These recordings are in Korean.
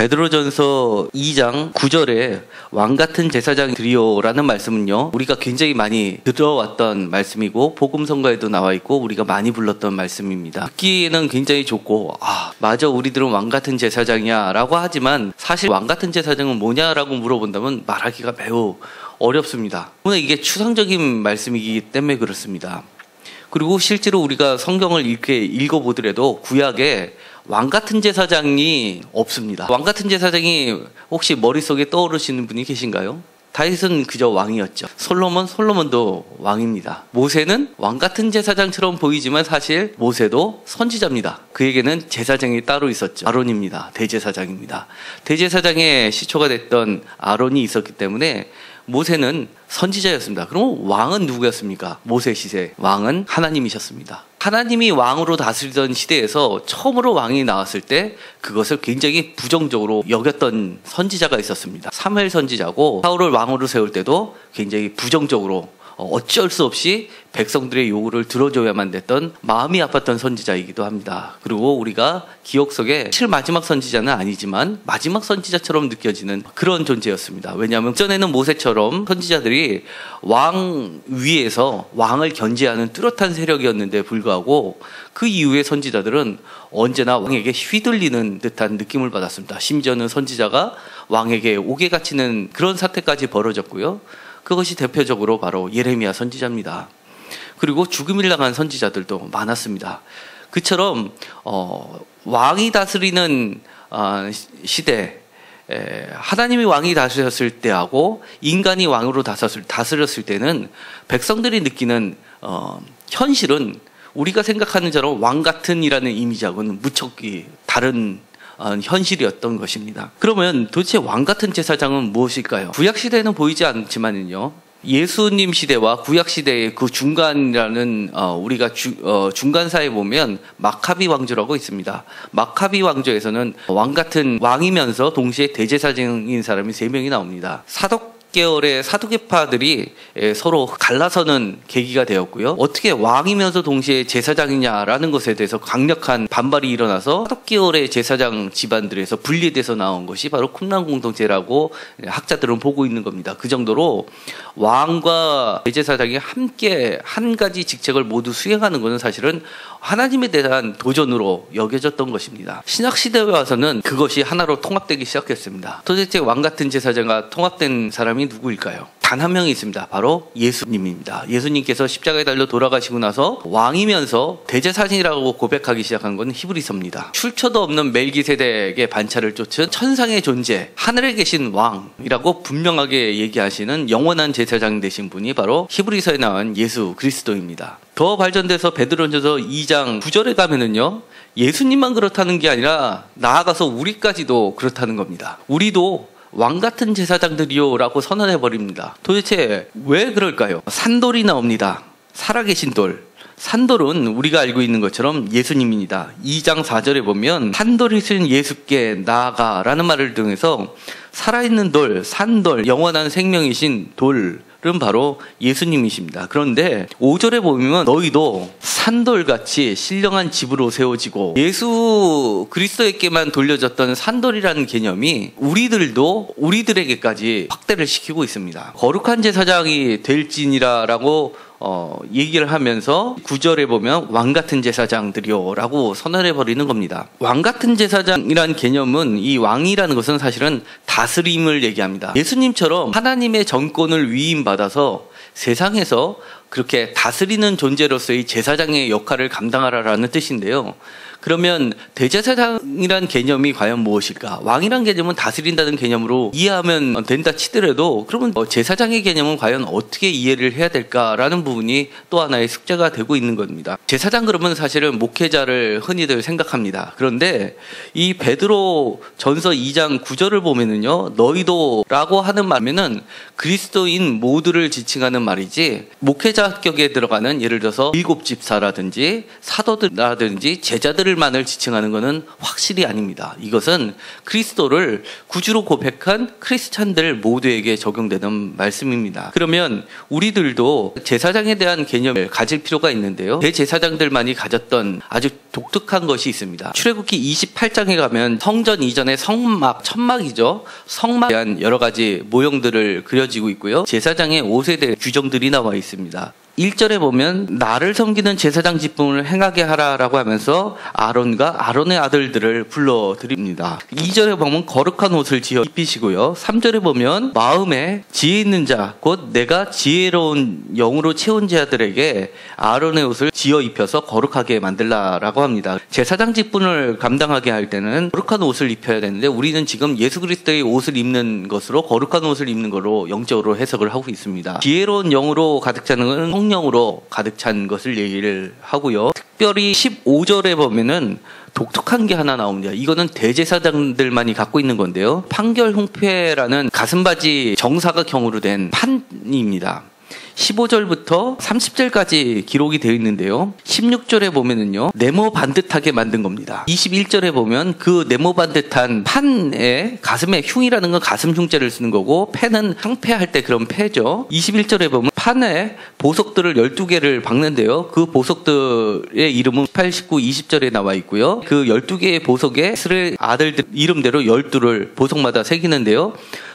베드로전서 2장 9절에 왕같은 제사장들이요라는 말씀은요, 우리가 굉장히 많이 들어왔던 말씀이고 복음성가에도 나와 있고 우리가 많이 불렀던 말씀입니다. 듣기에는 굉장히 좋고 맞아 우리들은 왕같은 제사장이야 라고 하지만 사실 왕같은 제사장은 뭐냐라고 물어본다면 말하기가 매우 어렵습니다. 오늘 이게 추상적인 말씀이기 때문에 그렇습니다. 그리고 실제로 우리가 성경을 이렇게 읽어보더라도 구약에 왕같은 제사장이 없습니다. 왕같은 제사장이 혹시 머릿속에 떠오르시는 분이 계신가요? 다윗은 그저 왕이었죠. 솔로몬도 왕입니다. 모세는 왕같은 제사장처럼 보이지만 사실 모세도 선지자입니다. 그에게는 제사장이 따로 있었죠. 아론입니다. 대제사장입니다. 대제사장의 시초가 됐던 아론이 있었기 때문에 모세는 선지자였습니다. 그럼 왕은 누구였습니까? 모세 시대 왕은 하나님이셨습니다. 하나님이 왕으로 다스리던 시대에서 처음으로 왕이 나왔을 때 그것을 굉장히 부정적으로 여겼던 선지자가 있었습니다. 사무엘 선지자고, 사울을 왕으로 세울 때도 굉장히 부정적으로 어쩔 수 없이 백성들의 요구를 들어줘야만 됐던 마음이 아팠던 선지자이기도 합니다. 그리고 우리가 기억 속에 사실 마지막 선지자는 아니지만 마지막 선지자처럼 느껴지는 그런 존재였습니다. 왜냐하면 전에는 모세처럼 선지자들이 왕 위에서 왕을 견제하는 뚜렷한 세력이었는데 불구하고 그 이후의 선지자들은 언제나 왕에게 휘둘리는 듯한 느낌을 받았습니다. 심지어는 선지자가 왕에게 옥에 갇히는 그런 사태까지 벌어졌고요. 그것이 대표적으로 바로 예레미야 선지자입니다. 그리고 죽음을 당한 선지자들도 많았습니다. 그처럼 왕이 다스리는 시대, 하나님이 왕이 다스렸을 때하고 인간이 왕으로 다스렸을 때는 백성들이 느끼는 현실은 우리가 생각하는 저런 왕같은이라는 이미지하고는 무척 다른 현실이었던 것입니다. 그러면 도대체 왕같은 제사장은 무엇일까요? 구약시대에는 보이지 않지만요, 예수님 시대와 구약시대의 그 중간이라는 우리가 중간사에 보면 마카비 왕조라고 있습니다. 마카비 왕조에서는 왕같은 왕이면서 동시에 대제사장인 사람이 3명이 나옵니다. 계열의 사두개파들이 서로 갈라서는 계기가 되었고요. 어떻게 왕이면서 동시에 제사장이냐라는 것에 대해서 강력한 반발이 일어나서 사두개열의 제사장 집안들에서 분리돼서 나온 것이 바로 쿰란 공동체라고 학자들은 보고 있는 겁니다. 그 정도로 왕과 대제사장이 함께 한 가지 직책을 모두 수행하는 것은 사실은 하나님에 대한 도전으로 여겨졌던 것입니다. 신약시대에 와서는 그것이 하나로 통합되기 시작했습니다. 도대체 왕같은 제사장과 통합된 사람이 누구일까요? 단 한 명이 있습니다. 바로 예수님입니다. 예수님께서 십자가에 달려 돌아가시고 나서 왕이면서 대제사장이라고 고백하기 시작한 건 히브리서입니다. 출처도 없는 멜기세덱의 반차를 쫓은 천상의 존재, 하늘에 계신 왕이라고 분명하게 얘기하시는 영원한 제사장 되신 분이 바로 히브리서에 나온 예수 그리스도입니다. 더 발전돼서 베드로전서 2장 9절에 가면은요, 예수님만 그렇다는 게 아니라 나아가서 우리까지도 그렇다는 겁니다. 우리도 왕같은 제사장들이요 라고 선언해버립니다. 도대체 왜 그럴까요? 산돌이 나옵니다. 살아계신 돌. 산돌은 우리가 알고 있는 것처럼 예수님입니다. 2장 4절에 보면 산돌이신 예수께 나아가라는 말을 통해서 살아있는 돌, 산돌, 영원한 생명이신 돌 은 바로 예수님이십니다. 그런데 5절에 보면 너희도 산돌같이 신령한 집으로 세워지고, 예수 그리스도에게만 돌려졌던 산돌이라는 개념이 우리들에게까지 확대를 시키고 있습니다. 거룩한 제사장이 될지니라라고 얘기를 하면서 9절에 보면 왕같은 제사장들이요 라고 선언해버리는 겁니다. 왕같은 제사장이라는 개념은, 이 왕이라는 것은 사실은 다스림을 얘기합니다. 예수님처럼 하나님의 정권을 위임받아서 세상에서 그렇게 다스리는 존재로서의 제사장의 역할을 감당하라라는 뜻인데요. 그러면 대제사장이란 개념이 과연 무엇일까? 왕이란 개념은 다스린다는 개념으로 이해하면 된다 치더라도, 그러면 제사장의 개념은 과연 어떻게 이해를 해야 될까라는 부분이 또 하나의 숙제가 되고 있는 겁니다. 제사장 그러면 사실은 목회자를 흔히들 생각합니다. 그런데 이 베드로 전서 2장 9절을 보면은요, 너희도 라고 하는 말면은 그리스도인 모두를 지칭하는 말이지, 목회자 목사격에 들어가는 예를 들어서 일곱 집사라든지 사도들이라든지 제자들만을 지칭하는 것은 확실히 아닙니다. 이것은 그리스도를 구주로 고백한 크리스찬들 모두에게 적용되는 말씀입니다. 그러면 우리들도 제사장에 대한 개념을 가질 필요가 있는데요. 대제사장들만이 가졌던 아주 독특한 것이 있습니다. 출애굽기 28장에 가면 성전 이전의 성막, 천막이죠. 성막에 대한 여러 가지 모형들을 그려지고 있고요. 제사장의 옷에 대한 규정들이 나와 있습니다. 1절에 보면 나를 섬기는 제사장 직분을 행하게 하라라고 하면서 아론과 아론의 아들들을 불러드립니다. 2절에 보면 거룩한 옷을 지어 입히시고요. 3절에 보면 마음에 지혜 있는 자, 곧 내가 지혜로운 영으로 채운 자들에게 아론의 옷을 지어 입혀서 거룩하게 만들라라고 합니다. 제사장 직분을 감당하게 할 때는 거룩한 옷을 입혀야 되는데 우리는 지금 예수 그리스도의 옷을 입는 것으로 거룩한 옷을 입는 거로 영적으로 해석을 하고 있습니다. 지혜로운 영으로 가득 차는 것은 성령으로 가득 찬 것을 얘기를 하고요. 특별히 15절에 보면은 독특한 게 하나 나옵니다. 이거는 대제사장들만이 갖고 있는 건데요. 판결흉패라는 가슴바지 정사가 경으로 된 판입니다. 15절부터 30절까지 기록이 되어 있는데요. 16절에 보면은요, 네모 반듯하게 만든 겁니다. 21절에 보면 그 네모 반듯한 판의 가슴에 흉이라는 건 가슴 흉자를 쓰는 거고, 패는 상패할 때 그런 패죠. 21절에 보면 판에 보석들을 12개를 박는데요. 그 보석들의 이름은 18, 19, 20절에 나와 있고요. 그 12개의 보석에 이스라엘 아들들 이름대로 12를 보석마다 새기는데요.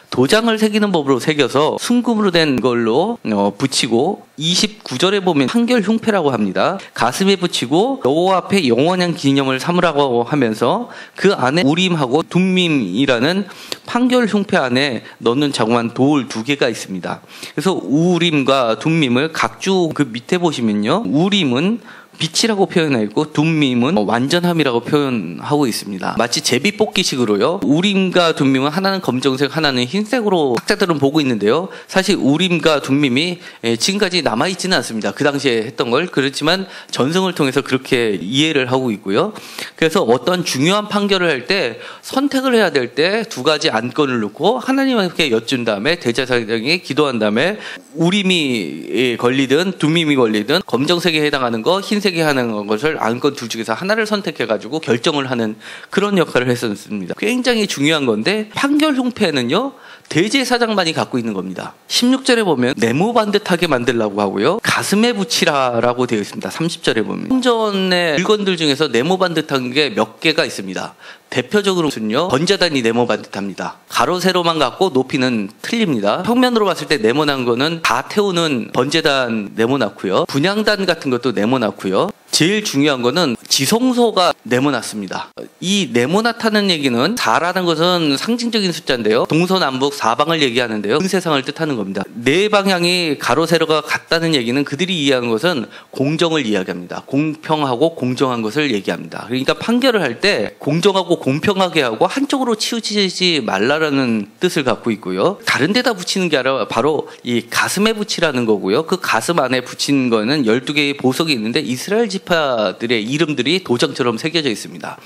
도장을 새기는 법으로 새겨서 순금으로 된 걸로 붙이고, 29절에 보면 판결 흉패라고 합니다. 가슴에 붙이고 여호와 앞에 영원한 기념을 삼으라고 하면서 그 안에 우림하고 둠밈이라는 판결 흉패 안에 넣는 자그마한 돌 2개가 있습니다. 그래서 우림과 둠밈을 각주 그 밑에 보시면요, 우림은 빛이라고 표현하고 있고 둠밈은 완전함이라고 표현하고 있습니다. 마치 제비뽑기식으로요. 우림과 둠밈은 하나는 검정색, 하나는 흰색으로 학자들은 보고 있는데요. 사실 우림과 둠밈이 지금까지 남아있지는 않습니다. 그 당시에 했던 걸. 그렇지만 전승을 통해서 그렇게 이해를 하고 있고요. 그래서 어떤 중요한 판결을 할 때 선택을 해야 될 때 2가지 안건을 놓고 하나님께 여쭌 다음에 대제사장이 기도한 다음에 우림이 걸리든 둠밈이 걸리든 검정색에 해당하는 거, 흰색에 하는 것을 안건 둘 중에서 하나를 선택해가지고 결정을 하는 그런 역할을 했었습니다. 굉장히 중요한 건데 판결 흉패는요, 대제사장만이 갖고 있는 겁니다. 16절에 보면 네모 반듯하게 만들라고 하고요. 가슴에 붙이라라고 되어 있습니다. 30절에 보면 성전의 물건들 중에서 네모 반듯한 게 몇 개가 있습니다. 대표적으로는요, 번제단이 네모 반듯합니다. 가로 세로만 갖고 높이는 틀립니다. 평면으로 봤을 때 네모난 거는 다 태우는 번제단 네모났고요. 분향단 같은 것도 네모났고요. 제일 중요한 거는 지성소가 네모났습니다. 이 네모났다는 얘기는 4라는 것은 상징적인 숫자인데요. 동서남북 4방을 얘기하는데요. 큰 세상을 뜻하는 겁니다. 네 방향이 가로 세로가 같다는 얘기는 그들이 이해하는 것은 공정을 이야기합니다. 공평하고 공정한 것을 얘기합니다. 그러니까 판결을 할 때 공정하고 공평하게 하고 한쪽으로 치우치지 말라라는 뜻을 갖고 있고요. 다른 데다 붙이는 게 아니라 바로 이 가슴에 붙이라는 거고요. 그 가슴 안에 붙인 거는 12개의 보석이 있는데 이스라엘 지파들의 이름들이 도장처럼 새겨져 있습니다.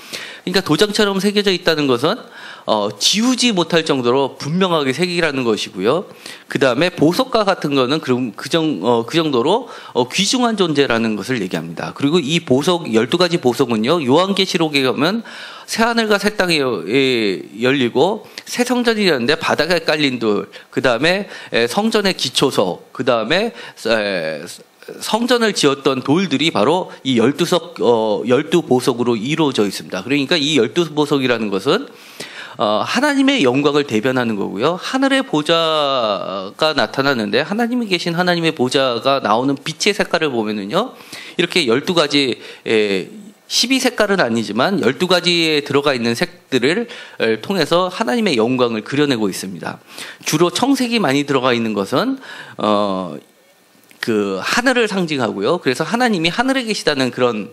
그러니까 도장처럼 새겨져 있다는 것은 지우지 못할 정도로 분명하게 새기라는 것이고요. 그 다음에 보석과 같은 거는 그 정도로 귀중한 존재라는 것을 얘기합니다. 그리고 이 보석 12가지 보석은요, 요한계시록에 가면 새하늘과 새 땅이 열리고 새 성전이었는데 바닥에 깔린 돌, 그 다음에 성전의 기초석, 그 다음에 성전을 지었던 돌들이 바로 이 12보석으로 이루어져 있습니다. 그러니까 이 12보석이라는 것은 하나님의 영광을 대변하는 거고요. 하늘의 보좌가 나타나는데 하나님이 계신 하나님의 보좌가 나오는 빛의 색깔을 보면은요, 이렇게 12가지 12색깔은 아니지만 12가지에 들어가 있는 색들을 통해서 하나님의 영광을 그려내고 있습니다. 주로 청색이 많이 들어가 있는 것은 그 하늘을 상징하고요. 그래서 하나님이 하늘에 계시다는 그런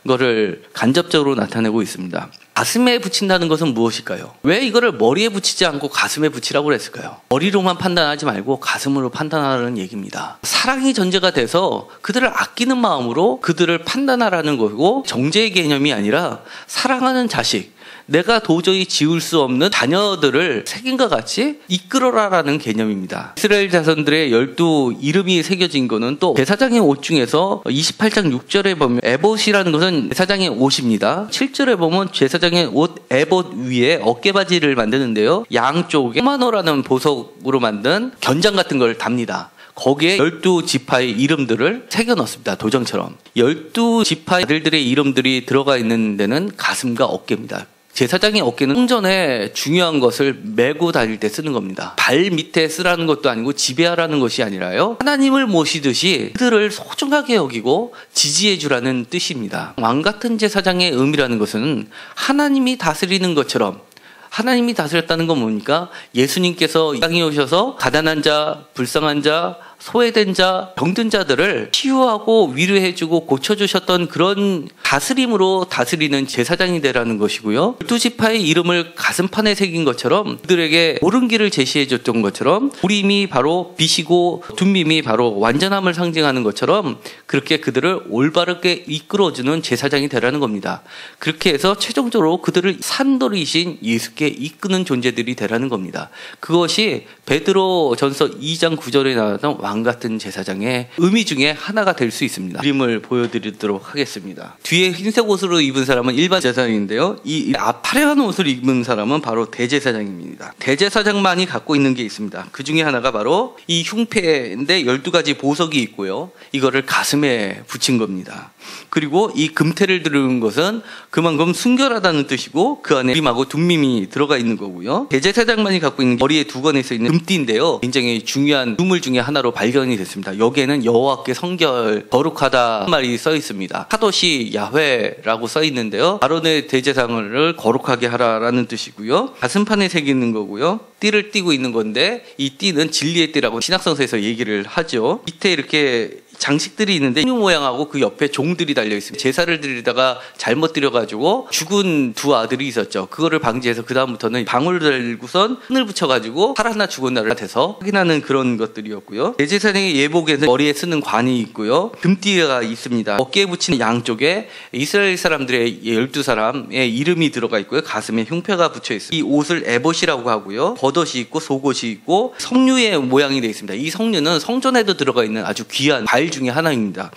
거를 간접적으로 나타내고 있습니다. 가슴에 붙인다는 것은 무엇일까요? 왜 이거를 머리에 붙이지 않고 가슴에 붙이라고 그랬을까요? 머리로만 판단하지 말고 가슴으로 판단하라는 얘기입니다. 사랑이 전제가 돼서 그들을 아끼는 마음으로 그들을 판단하라는 거고, 정죄의 개념이 아니라 사랑하는 자식, 내가 도저히 지울 수 없는 자녀들을 색인과 같이 이끌어라라는 개념입니다. 이스라엘 자손들의 12 이름이 새겨진 거는 또 제사장의 옷 중에서 28장 6절에 보면 에봇이라는 것은 제사장의 옷입니다. 7절에 보면 제사장의 옷 에봇 위에 어깨바지를 만드는데요. 양쪽에 호마노라는 보석으로 만든 견장 같은 걸 답니다. 거기에 12지파의 이름들을 새겨 넣습니다. 도장처럼. 12지파 아들들의 이름들이 들어가 있는 데는 가슴과 어깨입니다. 제사장의 어깨는 성전에 중요한 것을 메고 다닐 때 쓰는 겁니다. 발 밑에 쓰라는 것도 아니고 지배하라는 것이 아니라요. 하나님을 모시듯이 그들을 소중하게 여기고 지지해 주라는 뜻입니다. 왕 같은 제사장의 의미라는 것은 하나님이 다스리는 것처럼, 하나님이 다스렸다는 건 뭡니까? 예수님께서 이 땅에 오셔서 가난한 자, 불쌍한 자, 소외된 자, 병든 자들을 치유하고 위로해주고 고쳐주셨던 그런 다스림으로 다스리는 제사장이 되라는 것이고요. 12지파의 이름을 가슴판에 새긴 것처럼 그들에게 옳은 길을 제시해줬던 것처럼 우림이 바로 빛이고 둠밈이 바로 완전함을 상징하는 것처럼 그렇게 그들을 올바르게 이끌어주는 제사장이 되라는 겁니다. 그렇게 해서 최종적으로 그들을 산돌이신 예수께 이끄는 존재들이 되라는 겁니다. 그것이 베드로 전서 2장 9절에 나왔던 왕 같은 제사장의 의미 중에 하나가 될 수 있습니다. 그림을 보여드리도록 하겠습니다. 뒤에 흰색 옷으로 입은 사람은 일반 제사장인데요. 이 파래한 옷을 입은 사람은 바로 대제사장입니다. 대제사장만이 갖고 있는 게 있습니다. 그 중에 하나가 바로 이 흉패인데 12가지 보석이 있고요. 이거를 가슴에 붙인 겁니다. 그리고 이 금태를 들은 것은 그만큼 순결하다는 뜻이고 그 안에 우림하고 둠밈이 들어가 있는 거고요. 대제사장만이 갖고 있는 머리에 두건에 서 있는 금띠인데요. 굉장히 중요한 유물 중에 하나로 발견이 됐습니다. 여기에는 여호와께 성결 거룩하다 말이 써 있습니다. 카도시 야훼라고 써 있는데요. 아론의 대제사장을 거룩하게 하라라는 뜻이고요. 가슴판에 새기는 거고요. 띠를 띠고 있는 건데 이 띠는 진리의 띠라고 신약성서에서 얘기를 하죠. 밑에 이렇게 장식들이 있는데 흰 모양하고 그 옆에 종들이 달려 있습니다. 제사를 드리다가 잘못 드려가지고 죽은 두 아들이 있었죠. 그거를 방지해서 그 다음부터는 방울을 달고선 끈을 붙여가지고 살았나 죽었나를 돼서 확인하는 그런 것들이었고요. 대제사장의 예복에는 머리에 쓰는 관이 있고요. 금띠가 있습니다. 어깨에 붙이는 양쪽에 이스라엘 사람들의 12사람의 이름이 들어가 있고요. 가슴에 흉패가 붙여 있습니다. 이 옷을 에봇이라고 하고요. 버덧이 있고 속옷이 있고 석류의 모양이 되어 있습니다. 이 석류는 성전에도 들어가 있는 아주 귀한 과일 중에 하나입니다.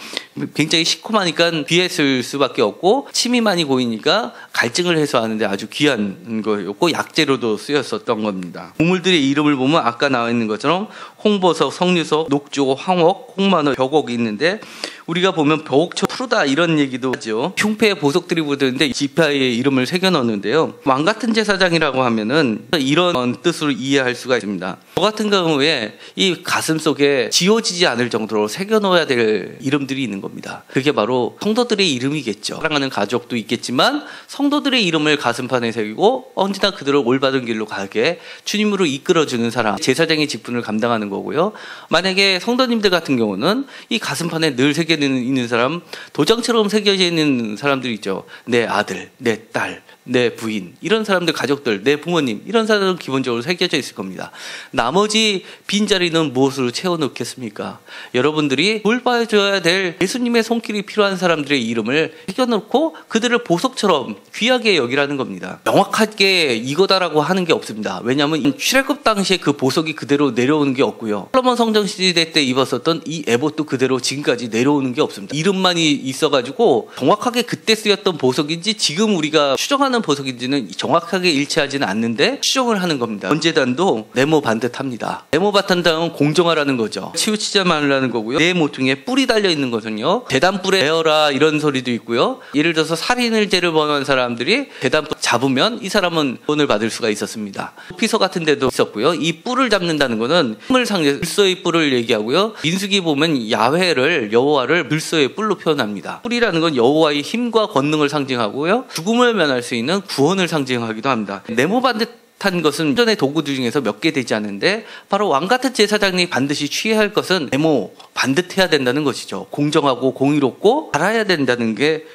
굉장히 시큼하니까 비했을 수밖에 없고 침이 많이 고이니까 갈증을 해소하는데 아주 귀한 거였고 약재로도 쓰였었던 겁니다. 보물들의 이름을 보면 아까 나와 있는 것처럼 홍보석, 석류석, 녹조, 황옥, 홍마노, 벽옥이 있는데 우리가 보면 벽옥처럼 푸르다 이런 얘기도 하죠. 흉패에 보석들이 붙었는데 지파의 이름을 새겨 넣었는데요. 왕 같은 제사장이라고 하면은 이런 뜻으로 이해할 수가 있습니다. 저 같은 경우에 이 가슴 속에 지워지지 않을 정도로 새겨 넣어야 될 이름들이 있는 겁니다. 그게 바로 성도들의 이름이겠죠. 사랑하는 가족도 있겠지만 성도들의 이름을 가슴판에 새기고 언제나 그들을 올바른 길로 가게 주님으로 이끌어주는 사람, 제사장의 직분을 감당하는 거고요. 만약에 성도님들 같은 경우는 이 가슴판에 늘 새겨 있는 사람, 도장처럼 새겨져 있는 사람들 있죠. 내 아들, 내 딸, 내 부인, 이런 사람들, 가족들, 내 부모님, 이런 사람들은 기본적으로 새겨져 있을 겁니다. 나머지 빈자리는 무엇으로 채워넣겠습니까? 여러분들이 돌봐줘야 될 예수님의 손길이 필요한 사람들의 이름을 새겨놓고 그들을 보석처럼 귀하게 여기라는 겁니다. 명확하게 이거다라고 하는 게 없습니다. 왜냐하면 출애굽 당시에 그 보석이 그대로 내려오는 게 없고요. 솔로몬 성전 시대 때 입었었던 이 에봇도 그대로 지금까지 내려오는 게 없습니다. 이름만이 있어가지고 정확하게 그때 쓰였던 보석인지 지금 우리가 추정하는 보석인지는 정확하게 일치하지는 않는데 추정을 하는 겁니다. 번제단도 네모 반듯합니다. 네모 반듯함은 공정하라는 거죠. 치우치지 말라는 거고요. 내 모퉁이에 뿔이 달려 있는 것은요. 제단뿔에 베어라 이런 소리도 있고요. 예를 들어서 살인을 죄를 범한 사람들이 제단뿔 잡으면 이 사람은 돈을 받을 수가 있었습니다. 피서 같은 데도 있었고요. 이 뿔을 잡는다는 거는 힘을 상징해서 불소의 뿔을 얘기하고요. 민수기 보면 야훼를 여호와를 불소의 뿔로 표현합니다. 뿔이라는 건 여호와의 힘과 권능을 상징하고요. 죽음을 면할 수 있는 구원을 상징하기도 합니다. 네모 반듯 비슷한 것은 전의 도구들 중에서 몇 개 되지 않는데 바로 왕 같은 제사장이 반드시 취해야 할 것은 네모 반듯해야 된다는 것이죠. 공정하고 공의롭고 알아야 된다는 게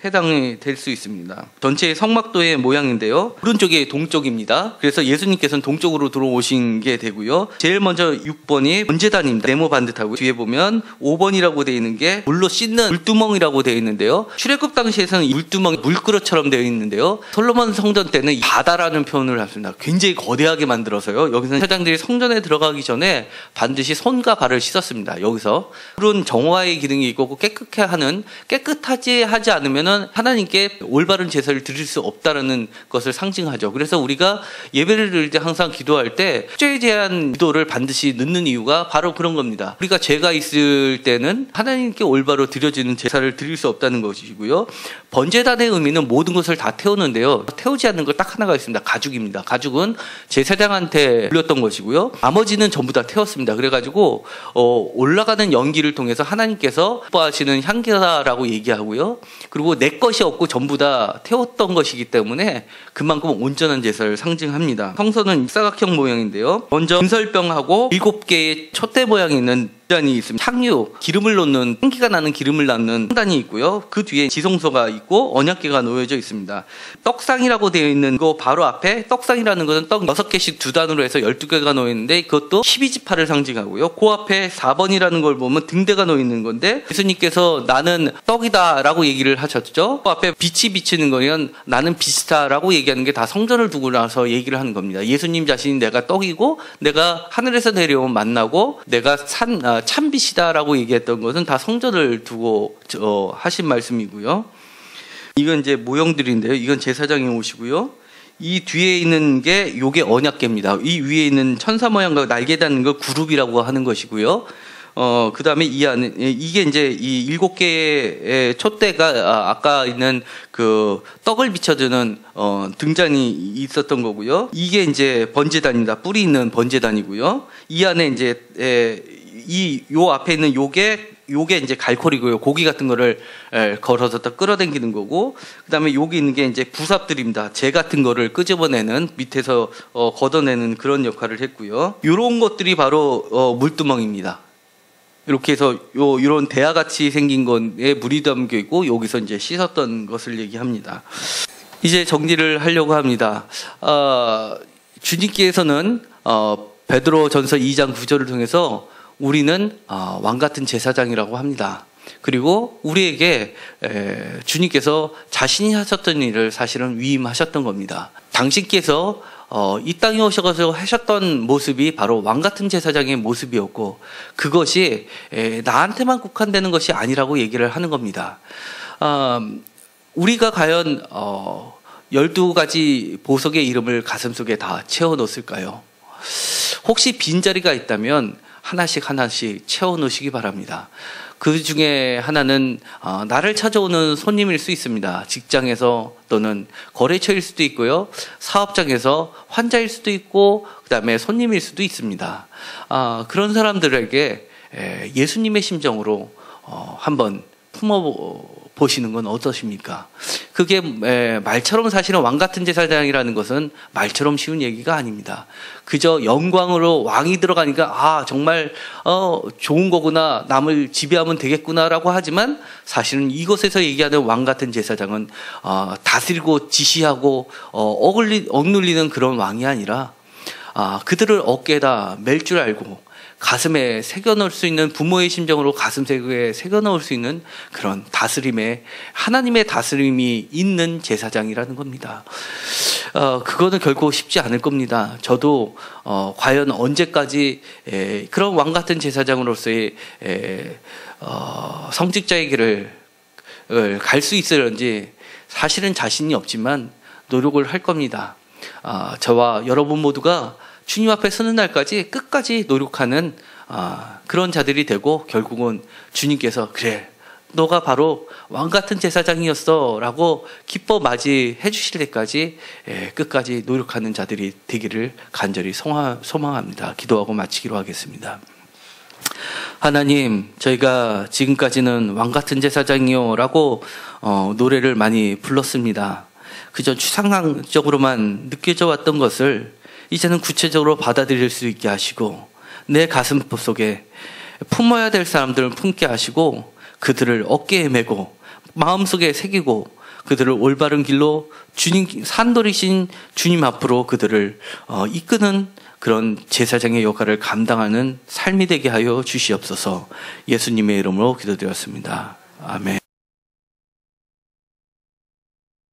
해당이 될 수 있습니다. 전체의 성막도의 모양인데요. 오른쪽이 동쪽입니다. 그래서 예수님께서는 동쪽으로 들어오신 게 되고요. 제일 먼저 6번이 번제단입니다. 네모 반듯하고 뒤에 보면 5번이라고 되어 있는 게 물로 씻는 물두멍이라고 되어 있는데요. 출애굽 당시에서는 물두멍이 물그릇처럼 되어 있는데요. 솔로몬 성전 때는 바다라는 표현을 했습니다. 굉장히 거대하게 만들어서요. 여기서는 제사장들이 성전에 들어가기 전에 반드시 손과 발을 씻었습니다. 여기서 물은 정화의 기능이 있고 깨끗하지 하지 않으면 하나님께 올바른 제사를 드릴 수 없다는 것을 상징하죠. 그래서 우리가 예배를 드릴 때 항상 기도할 때 죄에 대한 기도를 반드시 넣는 이유가 바로 그런 겁니다. 우리가 죄가 있을 때는 하나님께 올바로 드려지는 제사를 드릴 수 없다는 것이고요. 번제단의 의미는 모든 것을 다 태우는데요. 태우지 않는 것 딱 하나가 있습니다. 가죽입니다. 가죽은 제사장한테 물렸던 것이고요. 나머지는 전부 다 태웠습니다. 그래가지고 올라가는 연기를 통해서 하나님께서 기뻐하시는 향기라고 얘기하고요. 그리고 내 것이 없고 전부 다 태웠던 것이기 때문에 그만큼 온전한 제사를 상징합니다. 성소는 사각형 모양인데요. 먼저 금설병하고 7개의 촛대 모양이 있는 단이 있습니다. 향유, 기름을 넣는, 향기가 나는 기름을 넣는 단이 있고요. 그 뒤에 지성소가 있고 언약궤가 놓여져 있습니다. 떡상이라고 되어 있는 거 바로 앞에 떡상이라는 것은 떡 6개씩 2단으로 해서 12개가 놓여 있는데 그것도 12지파를 상징하고요. 그 앞에 4번이라는 걸 보면 등대가 놓여 있는 건데 예수님께서 나는 떡이다 라고 얘기를 하셨죠. 그 앞에 빛이 비치는 거면 나는 빛이다 라고 얘기하는 게 다 성전을 두고 나서 얘기를 하는 겁니다. 예수님 자신이 내가 떡이고 내가 하늘에서 내려온 만나고 내가 참빛이다라고 얘기했던 것은 다 성전을 두고 하신 말씀이고요. 이건 이제 모형들인데요. 이건 제사장의 옷이고요. 이 뒤에 있는 게 요게 언약궤입니다. 이 위에 있는 천사 모양과 날개 닿는 걸 구룹이라고 하는 것이고요. 그 다음에 이 안에, 이게 이제 이 7개의 촛대가 아까 있는 그 떡을 비춰주는 등잔이 있었던 거고요. 이게 이제 번제단입니다. 뿔이 있는 번제단이고요. 이 안에 이제 요 앞에 있는 요게 이제 갈콜이고요. 고기 같은 거를 걸어서 딱 끌어당기는 거고, 그 다음에 여기 있는 게 이제 부삽들입니다. 재 같은 거를 끄집어내는, 밑에서 걷어내는 그런 역할을 했고요. 요런 것들이 바로 물두멍입니다. 이렇게 해서 요런 대야같이 생긴 건에 물이 담겨 있고, 여기서 이제 씻었던 것을 얘기합니다. 이제 정리를 하려고 합니다. 주님께서는 베드로전서 2장 9절을 통해서 우리는 왕같은 제사장이라고 합니다. 그리고 우리에게 주님께서 자신이 하셨던 일을 사실은 위임하셨던 겁니다. 당신께서 이 땅에 오셔서 하셨던 모습이 바로 왕같은 제사장의 모습이었고, 그것이 나한테만 국한되는 것이 아니라고 얘기를 하는 겁니다. 우리가 과연 12가지 보석의 이름을 가슴속에 다 채워놓았을까요? 혹시 빈자리가 있다면 하나씩 채워놓으시기 바랍니다. 그 중에 하나는 나를 찾아오는 손님일 수 있습니다. 직장에서 또는 거래처일 수도 있고요. 사업장에서 환자일 수도 있고, 그 다음에 손님일 수도 있습니다. 그런 사람들에게 예수님의 심정으로 한번 품어보시는 건 어떠십니까? 그게 말처럼 사실은 왕같은 제사장이라는 것은 말처럼 쉬운 얘기가 아닙니다. 그저 영광으로 왕이 들어가니까 정말 좋은 거구나, 남을 지배하면 되겠구나라고 하지만, 사실은 이곳에서 얘기하는 왕같은 제사장은 다스리고 지시하고 억눌리는 그런 왕이 아니라 그들을 어깨에다 맬 줄 알고 가슴에 새겨넣을 수 있는, 부모의 심정으로 가슴에 새겨넣을 수 있는 그런 하나님의 다스림이 있는 제사장이라는 겁니다. 그거는 결코 쉽지 않을 겁니다. 저도 과연 언제까지 그런 왕같은 제사장으로서의 성직자의 길을 갈 수 있을런지 사실은 자신이 없지만 노력을 할 겁니다. 저와 여러분 모두가 주님 앞에 서는 날까지 끝까지 노력하는 그런 자들이 되고, 결국은 주님께서 그래, 너가 바로 왕같은 제사장이었어 라고 기뻐 맞이해 주실 때까지 끝까지 노력하는 자들이 되기를 간절히 소망합니다. 기도하고 마치기로 하겠습니다. 하나님, 저희가 지금까지는 왕같은 제사장이요 라고 노래를 많이 불렀습니다. 그저 추상적으로만 느껴져 왔던 것을 이제는 구체적으로 받아들일 수 있게 하시고 내 가슴 속에 품어야 될 사람들을 품게 하시고 그들을 어깨에 메고 마음속에 새기고 그들을 올바른 길로 주님 산돌이신 주님 앞으로 그들을 이끄는 그런 제사장의 역할을 감당하는 삶이 되게 하여 주시옵소서. 예수님의 이름으로 기도드렸습니다. 아멘.